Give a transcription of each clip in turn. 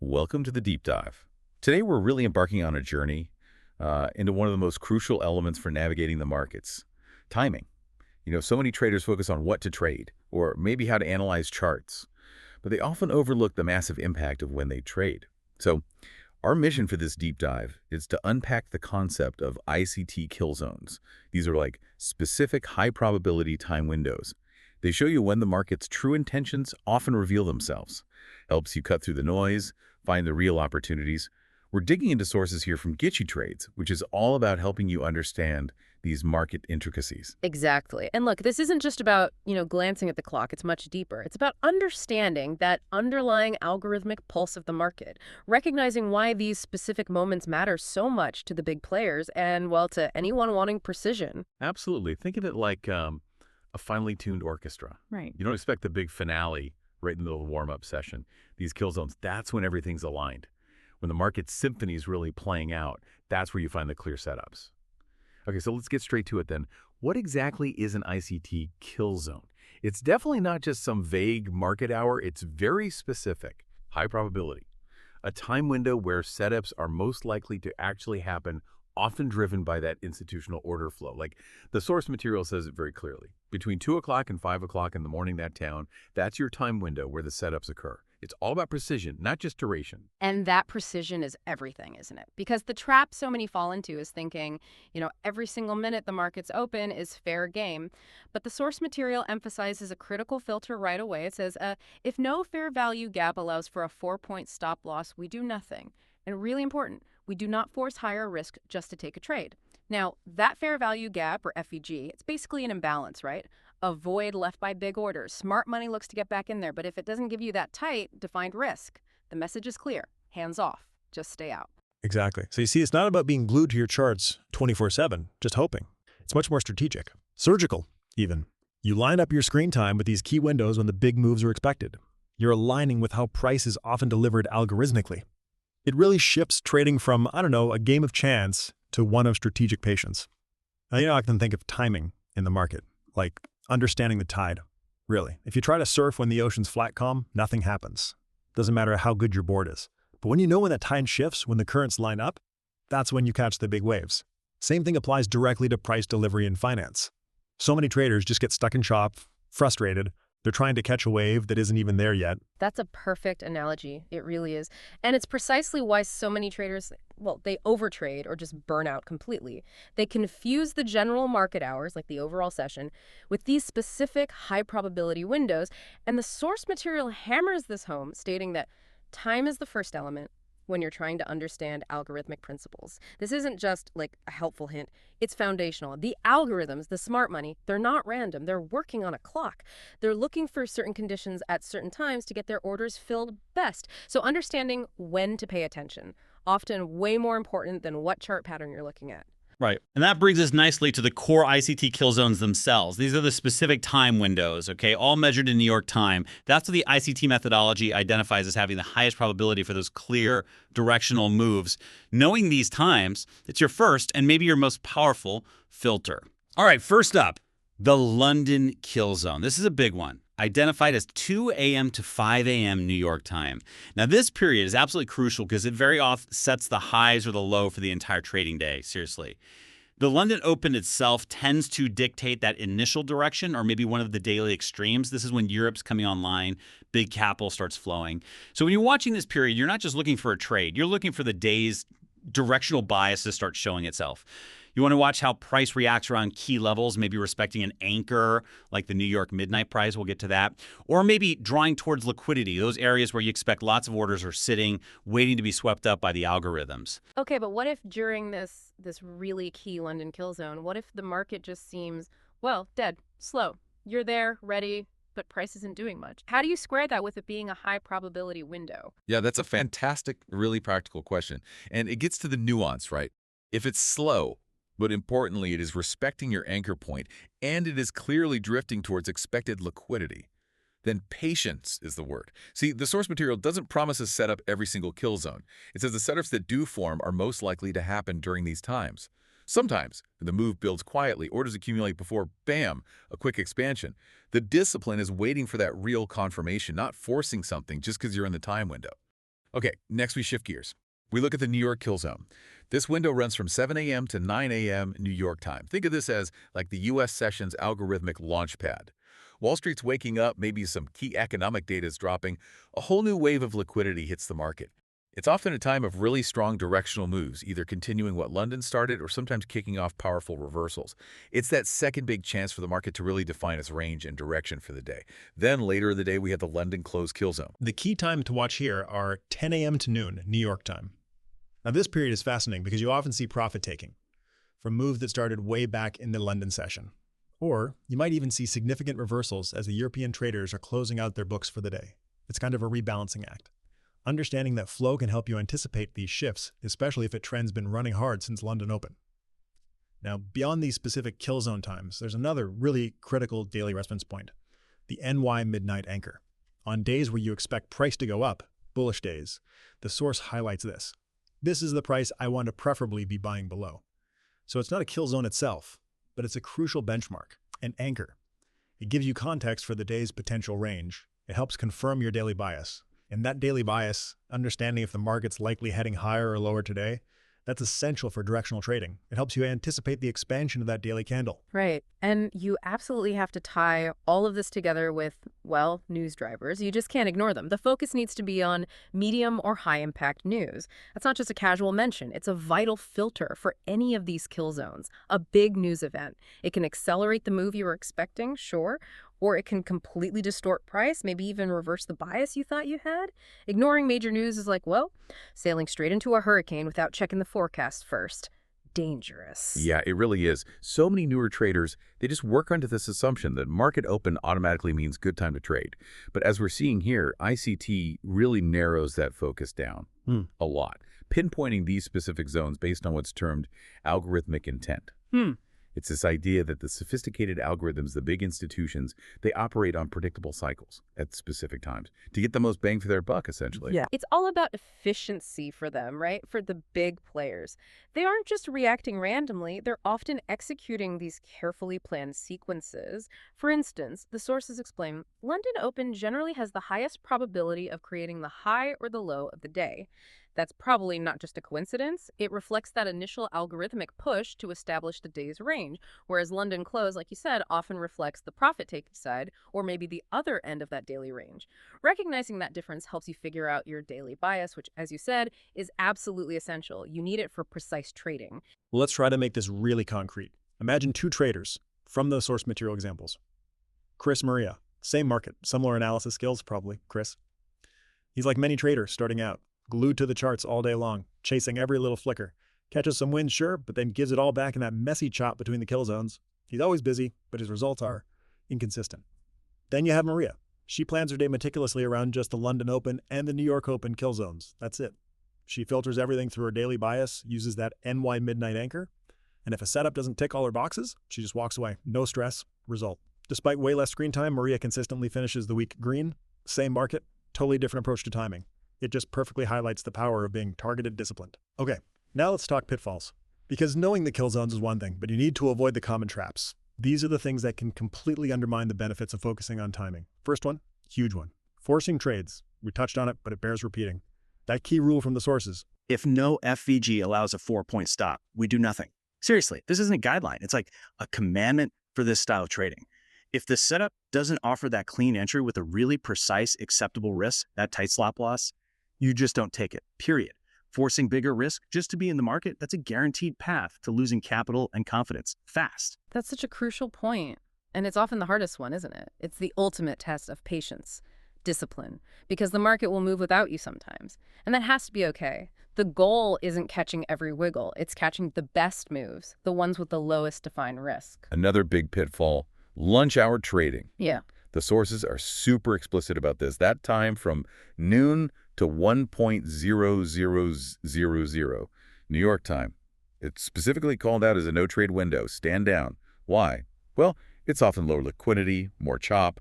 Welcome to the deep dive. Today we're really embarking on a journey into one of the most crucial elements for navigating the markets, timing. So many traders focus on what to trade or maybe how to analyze charts, but they often overlook the massive impact of when they trade. So our mission for this deep dive is to unpack the concept of ICT kill zones. These are like specific high probability time windows. They show you when the market's true intentions often reveal themselves. Helps you cut through the noise, find the real opportunities. We're digging into sources here from Gitchy Trades, which is all about helping you understand these market intricacies. Exactly. And look, this isn't just about, glancing at the clock. It's much deeper. It's about understanding that underlying algorithmic pulse of the market, recognizing why these specific moments matter so much to the big players and, well, to anyone wanting precision. Absolutely. Think of it like a finely tuned orchestra. Right. You don't expect the big finale right in the middle of the warm-up session. These kill zones, that's when everything's aligned. When the market symphony is really playing out, that's where you find the clear setups. Okay, so let's get straight to it then. What exactly is an ICT kill zone? It's definitely not just some vague market hour. It's very specific, high probability. A time window where setups are most likely to actually happen, often driven by that institutional order flow. Like the source material says it very clearly. Between 2 o'clock and 5 o'clock in the morning that town, that's your time window where the setups occur. It's all about precision, not just duration. And that precision is everything, isn't it? Because the trap so many fall into is thinking, every single minute the market's open is fair game. But the source material emphasizes a critical filter right away. It says, if no fair value gap allows for a 4-point stop loss, we do nothing. And really important, we do not force higher risk just to take a trade. Now, that fair value gap, or FVG, it's basically an imbalance, right? A void left by big orders. Smart money looks to get back in there, but if it doesn't give you that tight, defined risk, the message is clear. Hands off. Just stay out. Exactly. So you see, it's not about being glued to your charts 24/7, just hoping. It's much more strategic, surgical even. You line up your screen time with these key windows when the big moves are expected. You're aligning with how price is often delivered algorithmically. It really shifts trading from, a game of chance to one of strategic patience. Now, I often think of timing in the market, like understanding the tide. Really, if you try to surf when the ocean's flat calm, nothing happens. Doesn't matter how good your board is. But when you know when that tide shifts, when the currents line up, that's when you catch the big waves. Same thing applies directly to price delivery in finance. So many traders just get stuck in shop, frustrated. They're trying to catch a wave that isn't even there yet. That's a perfect analogy. It really is. And it's precisely why so many traders, they overtrade or just burn out completely. They confuse the general market hours, like the overall session, with these specific high probability windows. And the source material hammers this home, stating that time is the first element when you're trying to understand algorithmic principles. This isn't just like a helpful hint. It's foundational. The algorithms, the smart money, they're not random. They're working on a clock. They're looking for certain conditions at certain times to get their orders filled best. So understanding when to pay attention, often way more important than what chart pattern you're looking at. Right. And that brings us nicely to the core ICT kill zones themselves. These are the specific time windows, okay, all measured in New York time. That's what the ICT methodology identifies as having the highest probability for those clear directional moves. Knowing these times, it's your first and maybe your most powerful filter. All right, first up, the London kill zone. This is a big one. Identified as 2 a.m. to 5 a.m. New York time. Now, this period is absolutely crucial because it very often sets the highs or the low for the entire trading day, seriously. The London Open itself tends to dictate that initial direction or maybe one of the daily extremes. This is when Europe's coming online, big capital starts flowing. So when you're watching this period, you're not just looking for a trade. You're looking for the day's directional bias to start showing itself. You want to watch how price reacts around key levels, maybe respecting an anchor like the New York Midnight Price. We'll get to that. Or maybe drawing towards liquidity, those areas where you expect lots of orders are sitting, waiting to be swept up by the algorithms. Okay, but what if during this really key London kill zone, what if the market just seems, dead, slow? You're there, ready, but price isn't doing much. How do you square that with it being a high probability window? Yeah, that's a fantastic, really practical question. And it gets to the nuance, right? If it's slow, but importantly, it is respecting your anchor point, and it is clearly drifting towards expected liquidity, then patience is the word. See, the source material doesn't promise a setup every single kill zone. It says the setups that do form are most likely to happen during these times. Sometimes, when the move builds quietly, orders accumulate before, bam, a quick expansion. The discipline is waiting for that real confirmation, not forcing something just because you're in the time window. Okay, next we shift gears. We look at the New York kill zone. This window runs from 7 a.m. to 9 a.m. New York time. Think of this as like the U.S. session's algorithmic launch pad. Wall Street's waking up, maybe some key economic data is dropping, a whole new wave of liquidity hits the market. It's often a time of really strong directional moves, either continuing what London started or sometimes kicking off powerful reversals. It's that second big chance for the market to really define its range and direction for the day. Then later in the day, we have the London close kill zone. The key time to watch here are 10 a.m. to noon, New York time. Now, this period is fascinating because you often see profit taking from moves that started way back in the London session. Or you might even see significant reversals as the European traders are closing out their books for the day. It's kind of a rebalancing act. Understanding that flow can help you anticipate these shifts, especially if a trend's been running hard since London Open. Now, beyond these specific kill zone times, there's another really critical daily reference point, the NY midnight anchor. On days where you expect price to go up, bullish days, the source highlights this. This is the price I want to preferably be buying below. So it's not a kill zone itself, but it's a crucial benchmark, an anchor. It gives you context for the day's potential range. It helps confirm your daily bias. And that daily bias, understanding if the market's likely heading higher or lower today, that's essential for directional trading. It helps you anticipate the expansion of that daily candle. Right. And you absolutely have to tie all of this together with, well, news drivers. You just can't ignore them. The focus needs to be on medium or high impact news. That's not just a casual mention. It's a vital filter for any of these kill zones. A big news event. It can accelerate the move you were expecting, sure, or it can completely distort price, maybe even reverse the bias you thought you had. Ignoring major news is like, well, sailing straight into a hurricane without checking the forecast first. Dangerous. Yeah, it really is. So many newer traders, they just work under this assumption that market open automatically means good time to trade. But as we're seeing here, ICT really narrows that focus down a lot, pinpointing these specific zones based on what's termed algorithmic intent. It's this idea that the sophisticated algorithms, the big institutions, they operate on predictable cycles at specific times to get the most bang for their buck, essentially. Yeah. It's all about efficiency for them, right? For the big players. They aren't just reacting randomly. They're often executing these carefully planned sequences. For instance, the sources explain, London Open generally has the highest probability of creating the high or the low of the day. That's probably not just a coincidence. It reflects that initial algorithmic push to establish the day's range, whereas London close, like you said, often reflects the profit-taking side or maybe the other end of that daily range. Recognizing that difference helps you figure out your daily bias, which, as you said, is absolutely essential. You need it for precise trading. Well, let's try to make this really concrete. Imagine two traders from those source material examples. Chris, Maria, same market, similar analysis skills probably, Chris. He's like many traders starting out, glued to the charts all day long, chasing every little flicker. Catches some wins, sure, but then gives it all back in that messy chop between the kill zones. He's always busy, but his results are inconsistent. Then you have Maria. She plans her day meticulously around just the London Open and the New York Open kill zones. That's it. She filters everything through her daily bias, uses that NY midnight anchor, and if a setup doesn't tick all her boxes, she just walks away. No stress. Result. Despite way less screen time, Maria consistently finishes the week green. Same market, totally different approach to timing. It just perfectly highlights the power of being targeted disciplined. Okay, now let's talk pitfalls. Because knowing the kill zones is one thing, but you need to avoid the common traps. These are the things that can completely undermine the benefits of focusing on timing. First one, huge one. Forcing trades. We touched on it, but it bears repeating. That key rule from the sources. If no FVG allows a 4-point stop, we do nothing. Seriously, this isn't a guideline. It's like a commandment for this style of trading. If the setup doesn't offer that clean entry with a really precise, acceptable risk, that tight stop loss, you just don't take it, period. Forcing bigger risk just to be in the market, that's a guaranteed path to losing capital and confidence fast. That's such a crucial point. And it's often the hardest one, isn't it? It's the ultimate test of patience, discipline, because the market will move without you sometimes. And that has to be okay. The goal isn't catching every wiggle. It's catching the best moves, the ones with the lowest defined risk. Another big pitfall, lunch hour trading. Yeah. The sources are super explicit about this. That time from noon to 1.0000 New York time. It's specifically called out as a no-trade window. Stand down. Why? Well, it's often lower liquidity, more chop.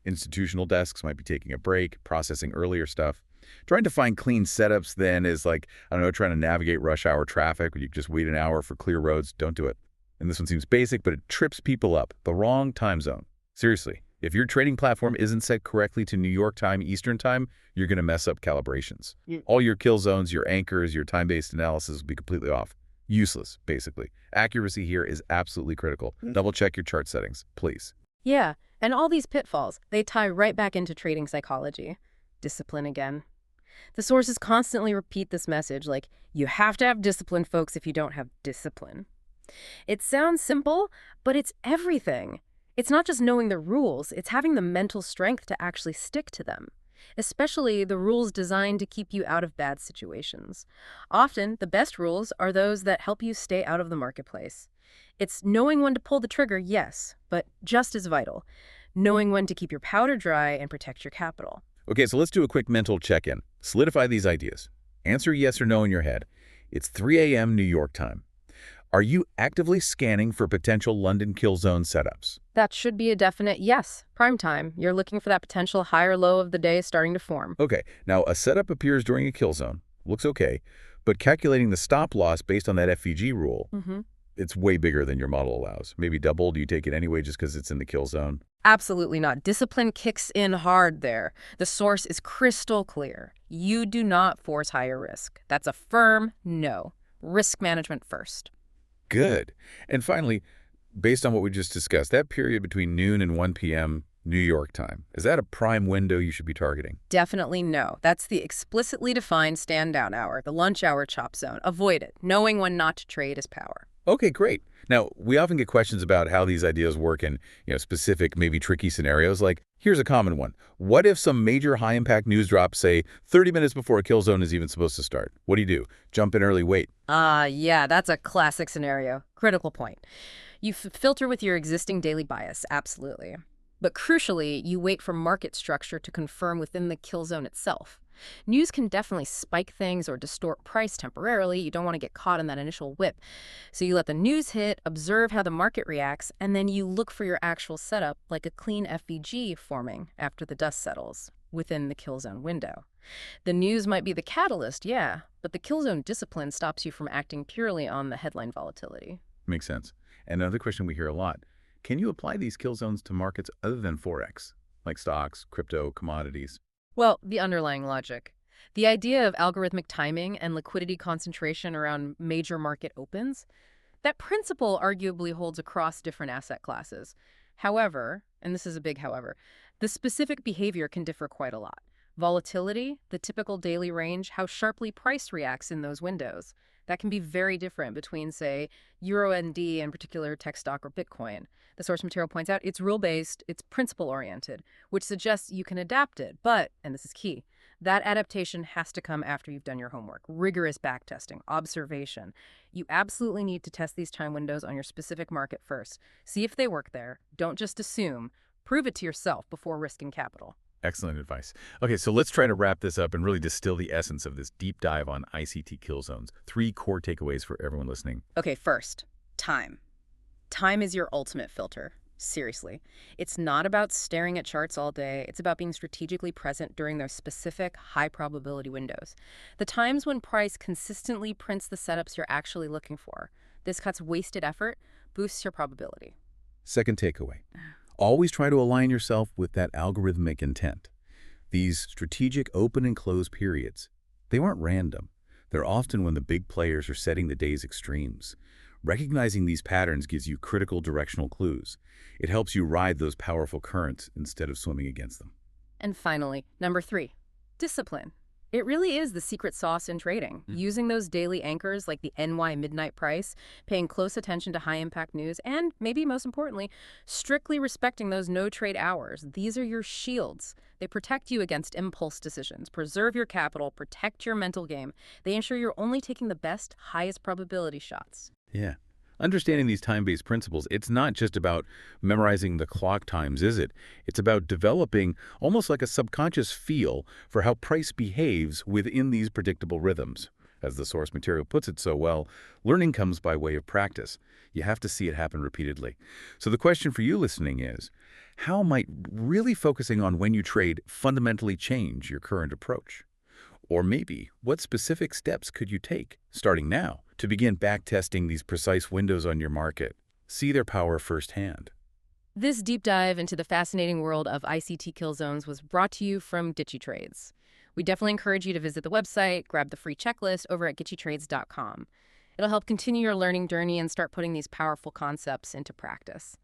Institutional desks might be taking a break, processing earlier stuff. Trying to find clean setups then is like, I don't know, trying to navigate rush hour traffic where you just wait an hour for clear roads. Don't do it. And this one seems basic, but it trips people up. The wrong time zone. Seriously, If your trading platform isn't set correctly to New York time, Eastern time, you're going to mess up calibrations. All your kill zones, your anchors, your time-based analysis will be completely off. Useless, basically. Accuracy here is absolutely critical. Double-check your chart settings, please. Yeah, and all these pitfalls, they tie right back into trading psychology. Discipline again. The sources constantly repeat this message like, you have to have discipline, folks, if you don't have discipline. It sounds simple, but it's everything. It's not just knowing the rules, it's having the mental strength to actually stick to them, especially the rules designed to keep you out of bad situations. Often, the best rules are those that help you stay out of the marketplace. It's knowing when to pull the trigger, yes, but just as vital, knowing when to keep your powder dry and protect your capital. Okay, so let's do a quick mental check-in. Solidify these ideas. Answer yes or no in your head. It's 3 a.m. New York time. Are you actively scanning for potential London kill zone setups? That should be a definite yes. Prime time. You're looking for that potential high or low of the day starting to form. Okay, now a setup appears during a kill zone. Looks okay, but calculating the stop loss based on that FVG rule, it's way bigger than your model allows. Maybe double. Do you take it anyway just because it's in the kill zone? Absolutely not. Discipline kicks in hard there. The source is crystal clear. You do not force higher risk. That's a firm no. Risk management first. Good. And finally, based on what we just discussed, that period between noon and 1 p.m. New York time, is that a prime window you should be targeting? Definitely no. That's the explicitly defined stand-down hour, the lunch hour chop zone. Avoid it. Knowing when not to trade is power. Okay, great. Now, we often get questions about how these ideas work in, specific, maybe tricky scenarios. Like, here's a common one. What if some major high-impact news drops, say, 30 minutes before a kill zone is even supposed to start? What do? Jump in early, wait. Yeah, that's a classic scenario. Critical point. You filter with your existing daily bias, absolutely. But crucially, you wait for market structure to confirm within the kill zone itself. News can definitely spike things or distort price temporarily. You don't want to get caught in that initial whip. So you let the news hit, observe how the market reacts, and then you look for your actual setup, like a clean FVG forming after the dust settles within the kill zone window. The news might be the catalyst, yeah, but the kill zone discipline stops you from acting purely on the headline volatility. Makes sense. And another question we hear a lot, can you apply these kill zones to markets other than Forex, like stocks, crypto, commodities? Well, the underlying logic. The idea of algorithmic timing and liquidity concentration around major market opens, that principle arguably holds across different asset classes. However, and this is a big however, the specific behavior can differ quite a lot. Volatility, the typical daily range, how sharply price reacts in those windows, that can be very different between, say, EURUSD and particular tech stock or Bitcoin. The source material points out it's rule-based, it's principle-oriented, which suggests you can adapt it. But, and this is key, that adaptation has to come after you've done your homework. Rigorous backtesting, observation. You absolutely need to test these time windows on your specific market first. See if they work there. Don't just assume. Prove it to yourself before risking capital. Excellent advice. Okay, so let's try to wrap this up and really distill the essence of this deep dive on ICT kill zones. 3 core takeaways for everyone listening. Okay, first, time. Time is your ultimate filter. Seriously. It's not about staring at charts all day. It's about being strategically present during those specific high-probability windows. The times when price consistently prints the setups you're actually looking for. This cuts wasted effort, boosts your probability. Second takeaway. Always try to align yourself with that algorithmic intent. These strategic open and close periods, they aren't random. They're often when the big players are setting the day's extremes. Recognizing these patterns gives you critical directional clues. It helps you ride those powerful currents instead of swimming against them. And finally, number 3, discipline. It really is the secret sauce in trading. Using those daily anchors like the NY midnight price, paying close attention to high-impact news, and maybe most importantly, strictly respecting those no-trade hours. These are your shields. They protect you against impulse decisions, preserve your capital, protect your mental game. They ensure you're only taking the best, highest probability shots. Yeah. Understanding these time-based principles, it's not just about memorizing the clock times, is it? It's about developing almost like a subconscious feel for how price behaves within these predictable rhythms. As the source material puts it so well, learning comes by way of practice. You have to see it happen repeatedly. So the question for you listening is, how might really focusing on when you trade fundamentally change your current approach? Or maybe, what specific steps could you take, starting now, to begin backtesting these precise windows on your market? See their power firsthand. This deep dive into the fascinating world of ICT kill zones was brought to you from DitchyTrades. We definitely encourage you to visit the website, grab the free checklist over at GitchyTrades.com. It'll help continue your learning journey and start putting these powerful concepts into practice.